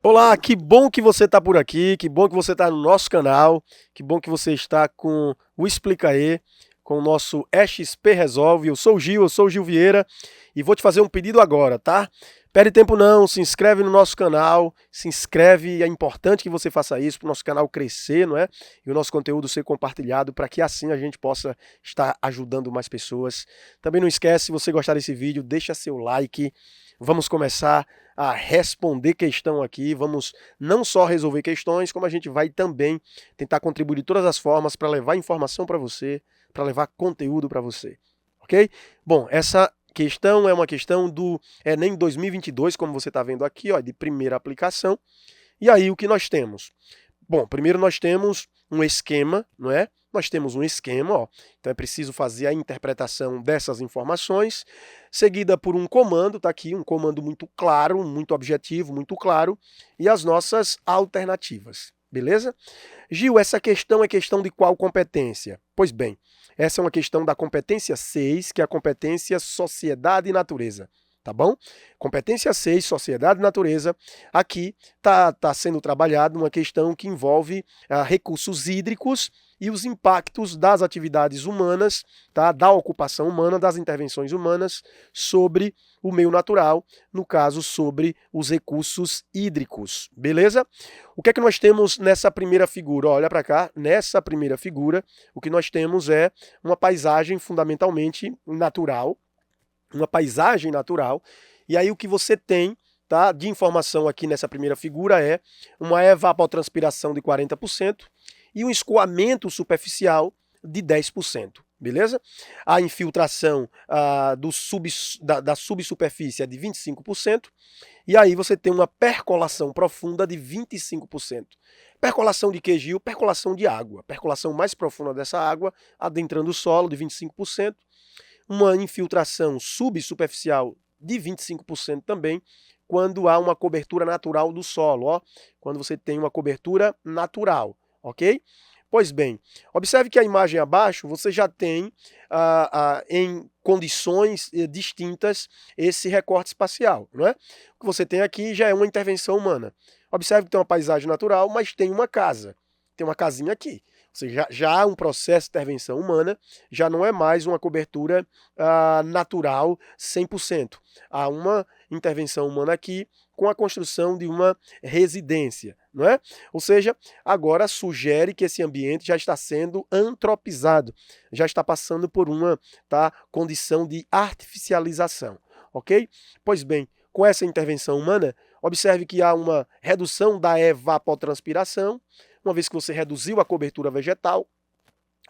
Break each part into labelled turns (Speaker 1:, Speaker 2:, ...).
Speaker 1: Olá, que bom que você está por aqui, que bom que você está no nosso canal, que bom que você está com o Explica aí, com o nosso XP Resolve. Eu sou o Gil Vieira e vou te fazer um pedido agora, tá? Perde tempo não, se inscreve no nosso canal, se inscreve, é importante que você faça isso para o nosso canal crescer, não é? E o nosso conteúdo ser compartilhado para que assim a gente possa estar ajudando mais pessoas. Também não esquece, se você gostar desse vídeo, deixa seu like. Vamos começar a responder questão aqui, vamos não só resolver questões, como a gente vai também tentar contribuir de todas as formas para levar informação para você, para levar conteúdo para você, ok? Bom, essa questão é uma questão do Enem 2022, como você está vendo aqui, ó, de primeira aplicação. E aí o que nós temos? Bom, primeiro nós temos um esquema, não é? Nós temos um esquema, ó. Então é preciso fazer a interpretação dessas informações, seguida por um comando, tá aqui, um comando muito claro, muito objetivo, muito claro, e as nossas alternativas, beleza? Gil, essa questão é questão de qual competência? Pois bem, essa é uma questão da competência 6, que é a competência Sociedade e Natureza. Tá bom? Competência 6, Sociedade e Natureza. Aqui tá sendo trabalhado uma questão que envolve recursos hídricos e os impactos das atividades humanas, tá? Da ocupação humana, das intervenções humanas sobre o meio natural, no caso, sobre os recursos hídricos. Beleza? O que é que nós temos nessa primeira figura? Olha para cá, nessa primeira figura, o que nós temos é uma paisagem fundamentalmente natural, uma paisagem natural, e aí o que você tem, tá, de informação aqui nessa primeira figura é uma evapotranspiração de 40% e um escoamento superficial de 10%, beleza? A infiltração da subsuperfície é de 25%, e aí você tem uma percolação profunda de 25%. Percolação de que, Gil? Percolação de água. Percolação mais profunda dessa água, adentrando o solo, de 25%. Uma infiltração subsuperficial de 25% também, quando há uma cobertura natural do solo, ó, quando você tem uma cobertura natural, ok? Pois bem, observe que a imagem abaixo você já tem em condições distintas esse recorte espacial, não é? O que você tem aqui já é uma intervenção humana. Observe que tem uma paisagem natural, mas tem uma casa, tem uma casinha aqui. Ou seja, já há um processo de intervenção humana, já não é mais uma cobertura natural 100%. Há uma intervenção humana aqui com a construção de uma residência, não é? Ou seja, agora sugere que esse ambiente já está sendo antropizado, já está passando por uma condição de artificialização, ok? Pois bem, com essa intervenção humana, observe que há uma redução da evapotranspiração. Uma vez que você reduziu a cobertura vegetal,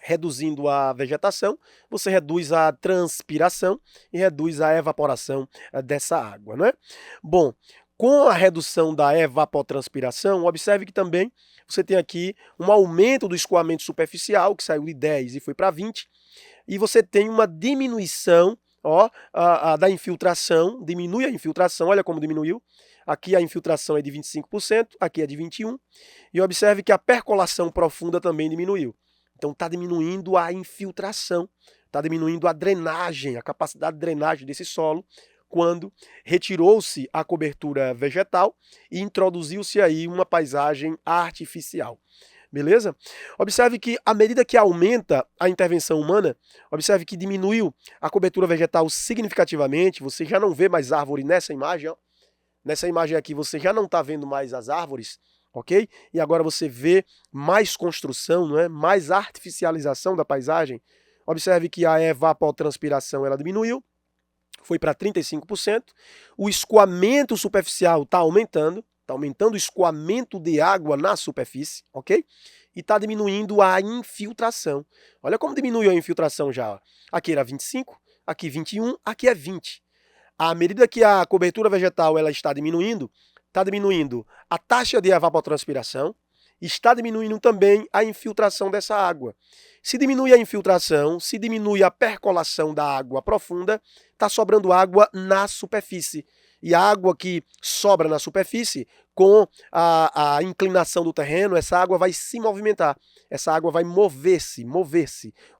Speaker 1: reduzindo a vegetação, você reduz a transpiração e reduz a evaporação dessa água, né? Bom, com a redução da evapotranspiração, observe que também você tem aqui um aumento do escoamento superficial, que saiu de 10 e foi para 20, e você tem uma diminuição, ó, da infiltração, diminui a infiltração, olha como diminuiu. Aqui a infiltração é de 25%, aqui é de 21%, e observe que a percolação profunda também diminuiu. Então está diminuindo a infiltração, está diminuindo a drenagem, a capacidade de drenagem desse solo, quando retirou-se a cobertura vegetal e introduziu-se aí uma paisagem artificial. Beleza? Observe que à medida que aumenta a intervenção humana, observe que diminuiu a cobertura vegetal significativamente, você já não vê mais árvore nessa imagem, ó. Nessa imagem aqui você já não está vendo mais as árvores, ok? E agora você vê mais construção, não é? Mais artificialização da paisagem. Observe que a evapotranspiração ela diminuiu, foi para 35%. O escoamento superficial está aumentando o escoamento de água na superfície, ok? E está diminuindo a infiltração. Olha como diminuiu a infiltração já. Ó. Aqui era 25, aqui 21, aqui é 20. À medida que a cobertura vegetal ela está diminuindo a taxa de evapotranspiração, está diminuindo também a infiltração dessa água. Se diminui a infiltração, se diminui a percolação da água profunda, está sobrando água na superfície. E a água que sobra na superfície, com a inclinação do terreno, essa água vai se movimentar, essa água vai mover-se,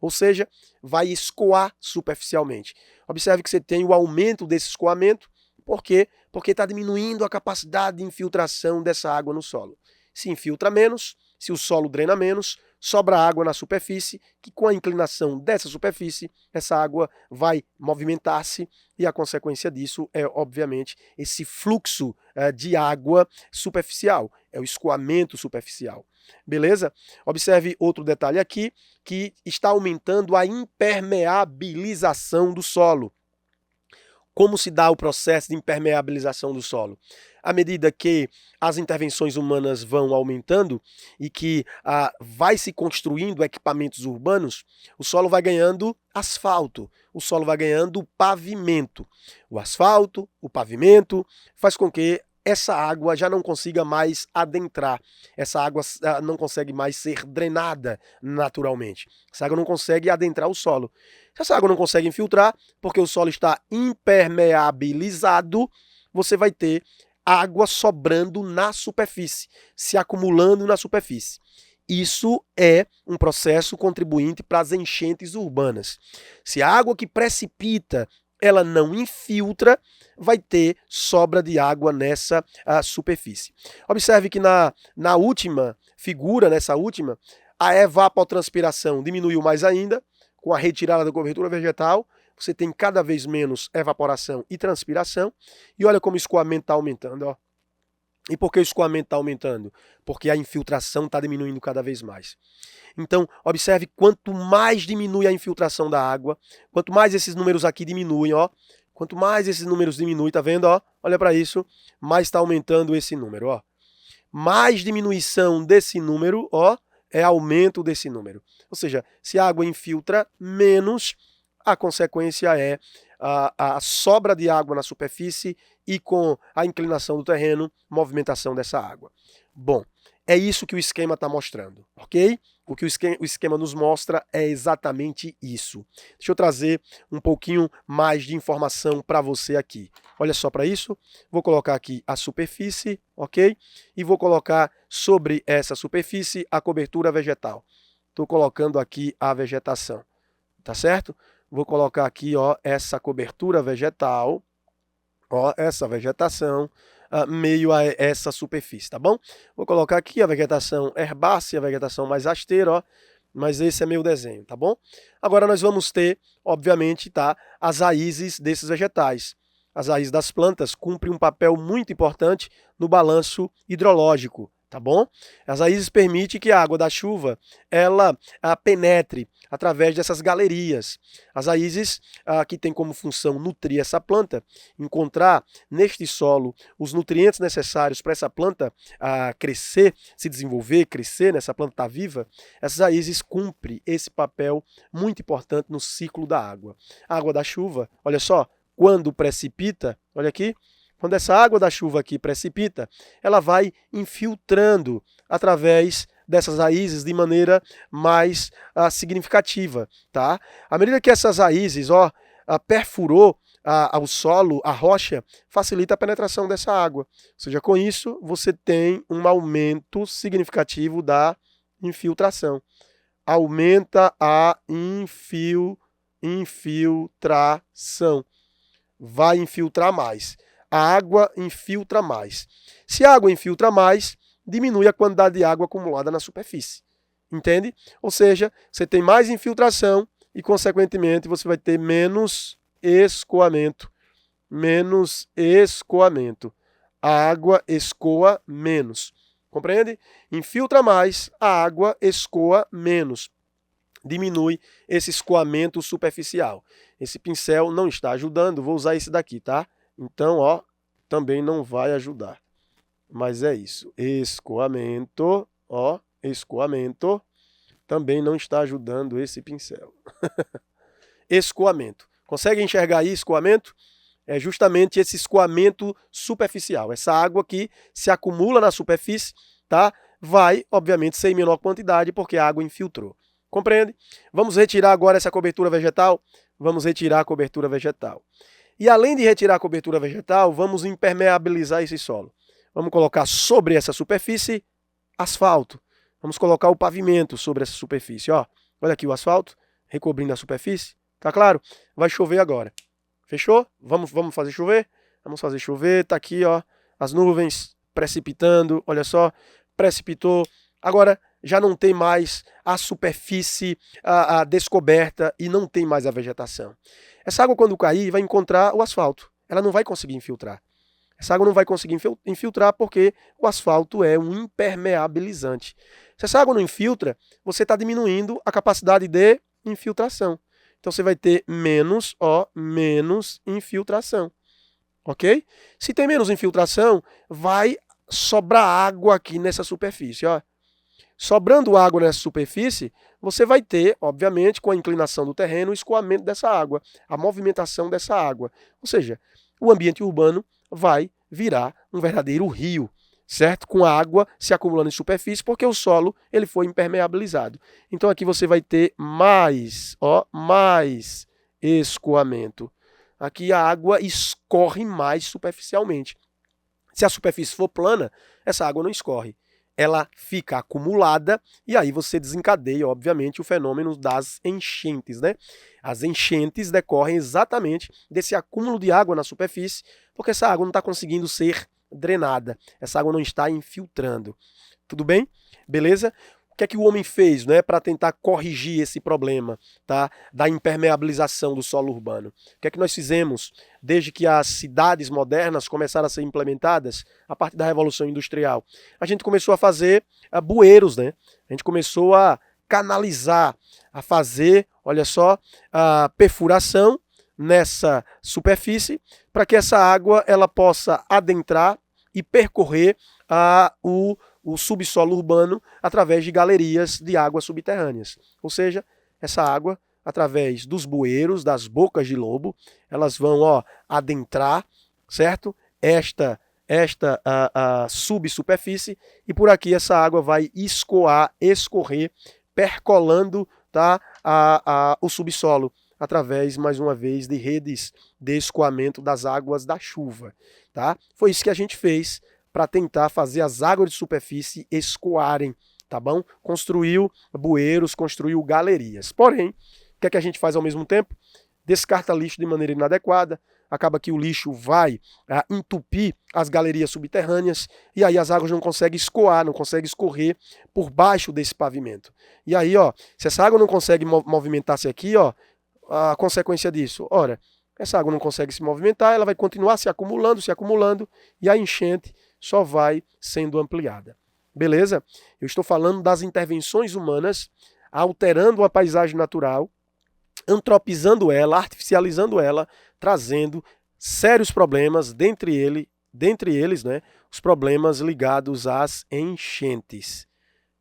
Speaker 1: ou seja, vai escoar superficialmente. Observe que você tem o aumento desse escoamento, Por quê? Porque está diminuindo a capacidade de infiltração dessa água no solo. Se infiltra menos, se o solo drena menos, sobra água na superfície, que com a inclinação dessa superfície, essa água vai movimentar-se e a consequência disso é, obviamente, esse fluxo de água superficial, é o escoamento superficial. Beleza? Observe outro detalhe aqui, que está aumentando a impermeabilização do solo. Como se dá o processo de impermeabilização do solo? À medida que as intervenções humanas vão aumentando e que vai se construindo equipamentos urbanos, o solo vai ganhando asfalto, o solo vai ganhando pavimento. O asfalto, o pavimento, faz com que essa água já não consiga mais adentrar, essa água não consegue mais ser drenada naturalmente, essa água não consegue adentrar o solo. Se essa água não consegue infiltrar, porque o solo está impermeabilizado, você vai ter água sobrando na superfície, se acumulando na superfície. Isso é um processo contribuinte para as enchentes urbanas. Se a água que precipita ela não infiltra, vai ter sobra de água nessa superfície. Observe que na última figura, nessa última, a evapotranspiração diminuiu mais ainda, com a retirada da cobertura vegetal, você tem cada vez menos evaporação e transpiração, e olha como o escoamento está aumentando, ó. E por que o escoamento está aumentando? Porque a infiltração está diminuindo cada vez mais. Então, observe quanto mais diminui a infiltração da água, quanto mais esses números aqui diminuem, ó, quanto mais esses números diminuem, tá vendo, ó? Olha para isso, mais está aumentando esse número, ó. Mais diminuição desse número, ó, é aumento desse número. Ou seja, se a água infiltra menos, a consequência é a sobra de água na superfície e com a inclinação do terreno, movimentação dessa água. Bom, é isso que o esquema está mostrando, ok? O que o esquema nos mostra é exatamente isso. Deixa eu trazer um pouquinho mais de informação para você aqui. Olha só para isso, vou colocar aqui a superfície, ok? E vou colocar sobre essa superfície a cobertura vegetal. Estou colocando aqui a vegetação, tá certo? Vou colocar aqui, ó, essa cobertura vegetal, ó, essa vegetação, meio a essa superfície, tá bom? Vou colocar aqui a vegetação herbácea, a vegetação mais rasteira, ó, mas esse é meu desenho, tá bom? Agora nós vamos ter, obviamente, tá, as raízes desses vegetais. As raízes das plantas cumprem um papel muito importante no balanço hidrológico, tá bom? As raízes permitem que a água da chuva ela penetre através dessas galerias. As raízes que têm como função nutrir essa planta, encontrar neste solo os nutrientes necessários para essa planta crescer, se desenvolver, crescer, né? Essa planta está viva, essas raízes cumprem esse papel muito importante no ciclo da água. A água da chuva, olha só, quando precipita, olha aqui, quando essa água da chuva aqui precipita, ela vai infiltrando através dessas raízes de maneira mais significativa, tá? À medida que essas raízes, ó, perfurou o solo, a rocha, facilita a penetração dessa água. Ou seja, com isso, você tem um aumento significativo da infiltração. Aumenta a infiltração. Vai infiltrar mais. A água infiltra mais. Se a água infiltra mais, diminui a quantidade de água acumulada na superfície. Entende? Ou seja, você tem mais infiltração e, consequentemente, você vai ter menos escoamento. Menos escoamento. A água escoa menos. Compreende? Infiltra mais, a água escoa menos. Diminui esse escoamento superficial. Esse pincel não está ajudando, vou usar esse daqui, tá? Então, ó, também não vai ajudar. Mas é isso. Escoamento, ó, escoamento, também não está ajudando esse pincel. Escoamento. Consegue enxergar aí escoamento? É justamente esse escoamento superficial. Essa água que se acumula na superfície, tá? Vai, obviamente, ser em menor quantidade porque a água infiltrou. Compreende? Vamos retirar agora essa cobertura vegetal? Vamos retirar a cobertura vegetal. E além de retirar a cobertura vegetal, vamos impermeabilizar esse solo. Vamos colocar sobre essa superfície asfalto. Vamos colocar o pavimento sobre essa superfície. Ó, olha aqui o asfalto, recobrindo a superfície. Tá claro? Vai chover agora. Fechou? Vamos fazer chover? Vamos fazer chover, tá aqui, ó, as nuvens precipitando, olha só, precipitou. Agora já não tem mais a superfície a descoberta e não tem mais a vegetação. Essa água, quando cair, vai encontrar o asfalto. Ela não vai conseguir infiltrar. Essa água não vai conseguir infiltrar porque o asfalto é um impermeabilizante. Se essa água não infiltra, você está diminuindo a capacidade de infiltração. Então você vai ter menos infiltração. Ok? Se tem menos infiltração, vai sobrar água aqui nessa superfície. Ó. Sobrando água nessa superfície, você vai ter, obviamente, com a inclinação do terreno, o escoamento dessa água, a movimentação dessa água. Ou seja, o ambiente urbano vai virar um verdadeiro rio, certo? Com a água se acumulando em superfície, porque o solo ele foi impermeabilizado. Então aqui você vai ter mais escoamento. Aqui a água escorre mais superficialmente. Se a superfície for plana, essa água não escorre. Ela fica acumulada e aí você desencadeia, obviamente, o fenômeno das enchentes, né? As enchentes decorrem exatamente desse acúmulo de água na superfície, porque essa água não está conseguindo ser drenada, essa água não está infiltrando. Tudo bem? Beleza? O que é que o homem fez, né, para tentar corrigir esse problema, tá, da impermeabilização do solo urbano? O que é que nós fizemos desde que as cidades modernas começaram a ser implementadas a partir da Revolução Industrial? A gente começou a fazer bueiros, né? A gente começou a canalizar, a fazer, olha só, a perfuração nessa superfície para que essa água ela possa adentrar e percorrer o subsolo urbano através de galerias de águas subterrâneas. Ou seja, essa água, através dos bueiros, das bocas de lobo, elas vão adentrar, certo? Esta subsuperfície, e por aqui essa água vai escorrer, percolando, tá, o subsolo, através, mais uma vez, de redes de escoamento das águas da chuva. Tá? Foi isso que a gente fez para tentar fazer as águas de superfície escoarem, tá bom? Construiu bueiros, construiu galerias. Porém, o que é que a gente faz ao mesmo tempo? Descarta lixo de maneira inadequada, acaba que o lixo vai entupir as galerias subterrâneas e aí as águas não conseguem escoar, não conseguem escorrer por baixo desse pavimento. E aí, se essa água não consegue movimentar-se aqui, a consequência disso, ora, essa água não consegue se movimentar, ela vai continuar se acumulando, e a enchente só vai sendo ampliada. Beleza? Eu estou falando das intervenções humanas, alterando a paisagem natural, antropizando ela, artificializando ela, trazendo sérios problemas, dentre eles, né, os problemas ligados às enchentes.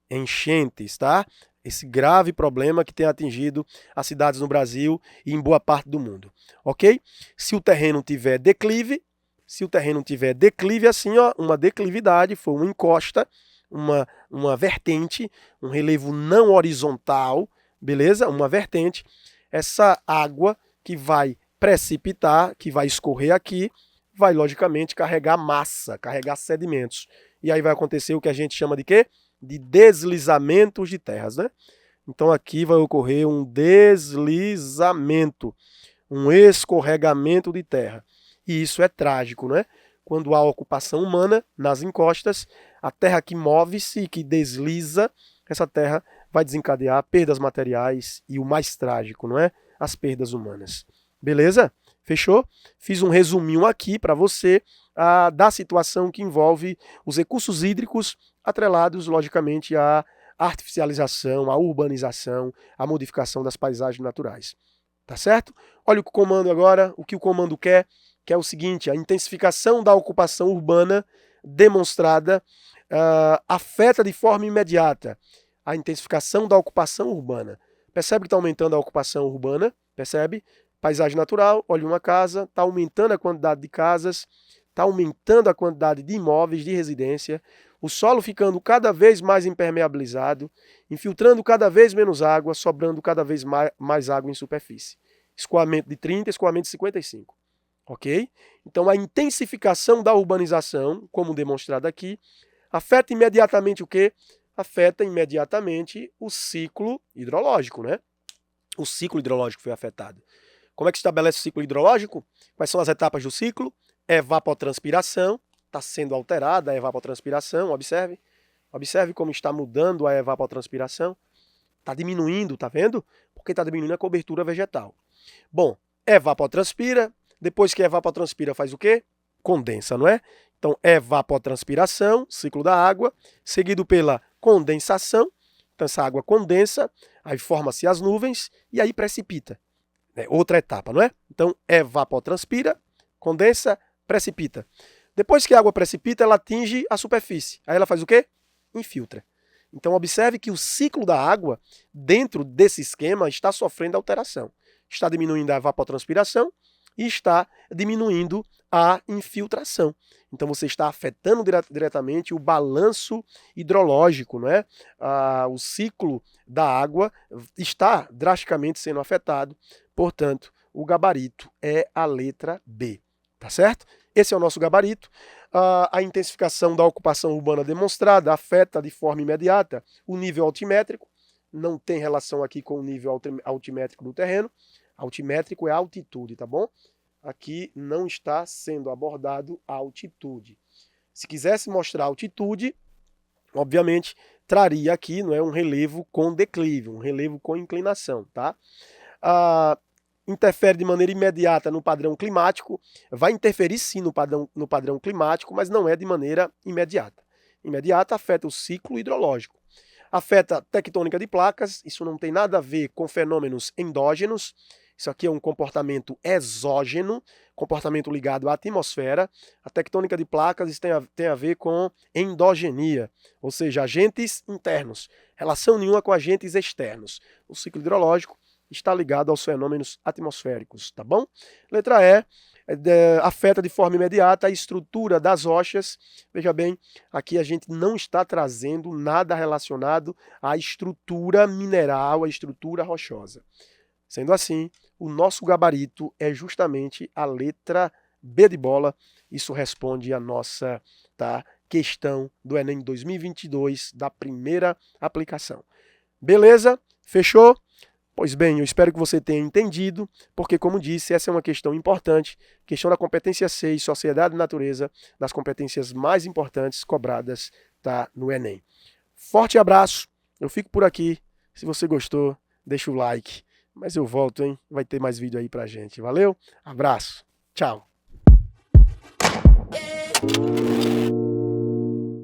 Speaker 1: Enchentes, tá? Esse grave problema que tem atingido as cidades no Brasil e em boa parte do mundo, ok? Se o terreno tiver declive, assim, uma declividade, for uma encosta, uma vertente, um relevo não horizontal, beleza? Uma vertente, essa água que vai precipitar, que vai escorrer aqui, vai logicamente carregar massa, carregar sedimentos. E aí vai acontecer o que a gente chama de quê? De deslizamentos de terras, né? Então aqui vai ocorrer um deslizamento, um escorregamento de terra. E isso é trágico, né? Quando há ocupação humana nas encostas, a terra que move-se e que desliza, essa terra vai desencadear perdas materiais e o mais trágico, não é? As perdas humanas. Beleza? Fechou? Fiz um resuminho aqui para você da situação que envolve os recursos hídricos atrelados, logicamente, à artificialização, à urbanização, à modificação das paisagens naturais. Tá certo? Olha o comando agora, o que o comando quer, que é o seguinte: a intensificação da ocupação urbana demonstrada afeta de forma imediata a intensificação da ocupação urbana. Percebe que está aumentando a ocupação urbana? Percebe? Paisagem natural, olha uma casa, está aumentando a quantidade de casas, está aumentando a quantidade de imóveis, de residência, o solo ficando cada vez mais impermeabilizado, infiltrando cada vez menos água, sobrando cada vez mais água em superfície. Escoamento de 30, escoamento de 55. Ok? Então a intensificação da urbanização, como demonstrado aqui, afeta imediatamente o quê? Afeta imediatamente o ciclo hidrológico, né? O ciclo hidrológico foi afetado. Como é que se estabelece o ciclo hidrológico? Quais são as etapas do ciclo? evapotranspiração, está sendo alterada a evapotranspiração, observe. Observe como está mudando a evapotranspiração. Está diminuindo, tá vendo? Porque está diminuindo a cobertura vegetal. Bom, evapotranspira. Depois que evapotranspira, faz o quê? Condensa, não é? Então, evapotranspiração, ciclo da água, seguido pela condensação. Então, essa água condensa, aí forma-se as nuvens e aí precipita. Outra etapa, não é? Então, evapotranspira, condensa, precipita. Depois que a água precipita, ela atinge a superfície. Aí ela faz o quê? Infiltra. Então, observe que o ciclo da água, dentro desse esquema, está sofrendo alteração. Está diminuindo a evapotranspiração e está diminuindo a infiltração. Então, você está afetando diretamente o balanço hidrológico, não é? O ciclo da água está drasticamente sendo afetado. Portanto, o gabarito é a letra B. Tá certo? Esse é o nosso gabarito. A intensificação da ocupação urbana demonstrada afeta de forma imediata o nível altimétrico. Não tem relação aqui com o nível altimétrico do terreno. Altimétrico é altitude, tá bom? Aqui não está sendo abordado a altitude. Se quisesse mostrar altitude, obviamente traria aqui, não é, um relevo com declive, um relevo com inclinação, tá? Interfere de maneira imediata no padrão climático, vai interferir sim no padrão climático, mas não é de maneira imediata. Imediata afeta o ciclo hidrológico. Afeta a tectônica de placas, isso não tem nada a ver com fenômenos endógenos, isso aqui é um comportamento exógeno, comportamento ligado à atmosfera. A tectônica de placas tem a ver com endogenia, ou seja, agentes internos, relação nenhuma com agentes externos. O ciclo hidrológico está ligado aos fenômenos atmosféricos, tá bom? Letra E, afeta de forma imediata a estrutura das rochas. Veja bem, aqui a gente não está trazendo nada relacionado à estrutura mineral, à estrutura rochosa. Sendo assim, o nosso gabarito é justamente a letra B de bola. Isso responde à nossa questão do Enem 2022, da primeira aplicação. Beleza? Fechou? Pois bem, eu espero que você tenha entendido, porque, como disse, essa é uma questão importante, questão da competência 6, Sociedade e Natureza, das competências mais importantes cobradas no Enem. Forte abraço, eu fico por aqui. Se você gostou, deixa o like. Mas eu volto, hein? Vai ter mais vídeo aí pra gente. Valeu? Abraço. Tchau.